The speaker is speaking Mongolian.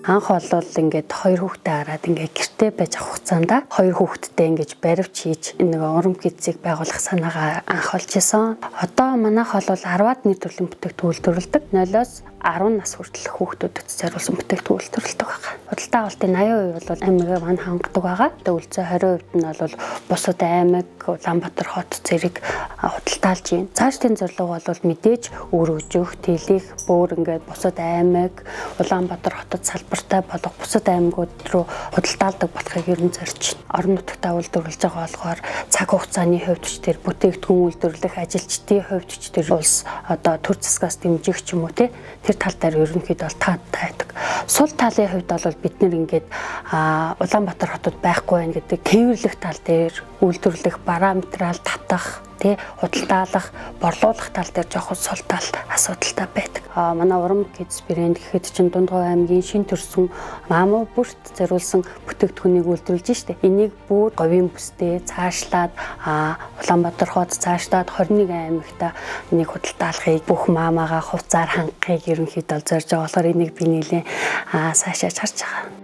Анх бол ингээд 2 хүүхдээ хараад ингээд гэртээ байж авах хугацаанд 2 хүүхэдтэй ингэж баривч хийж нэг урам гизийг байгуулах санаагаа анх олж исэн. Одоо манайх бол 10-аад нийт төрлийн бүтээгдэхүүн үйлдвэрлэдэг. 0-оос 10 нас хүртэл хүүхдүүдэд зориулсан бүтээгдэхүүн үйлдвэрлэдэг байгаа. Худалдаа авалтын 80% бол аймаг маань хангадаг байгаа. Тэгээ үлцээ 20% нь бол бусад аймаг, Улаанбаатар хот зэрэг худалдаалж байна. Цаашдын зорилго бол мэдээж өргөжих, тэлэх, бүр ингээд бусад аймаг, Улаанбаатар хотод салбартай болох бусад аймагуд руу худалдаалдаг болохыг ер нь зорж байна. Орон нутгад үйлдвэрлэж байгаа болохоор цаг хугацааны хувьд ч тэр бүтээгдэхүүн үйлдвэрлэх ажилчдын хувьд ч тэр улс одоо төр засгаас дэмжих ч юм уу тэр тал дээр ерөнхийдөө бол таатай байдаг. Сул талын хувьд бол бид нэр ингээд Улаанбаатар хотод байхгүй байх гэдэг тээвэрлэх тал дээр үйлдвэрлэх, параметрал татах, худалдаалах, борлуулах тал дээр жоохон сул тал асуудалтай байдаг. Манай Урам Kids брэнд гэхэд чинь Дундгой аймгийн шин төрсөн Мамо бүрт зориулсан бүтээгдэхүүнийг үйлдвэрлэж штэ. Энийг бүр говийн бүстэй цаашлаад Улаанбаатар хот цаашлаад 21 аймагта энийг худалдаалахыг бүх маамаага хувцаар хангахыг ерөнхийдөө зорж байгаа болохоор энийг би нэлээд сайшааж харж байгаа.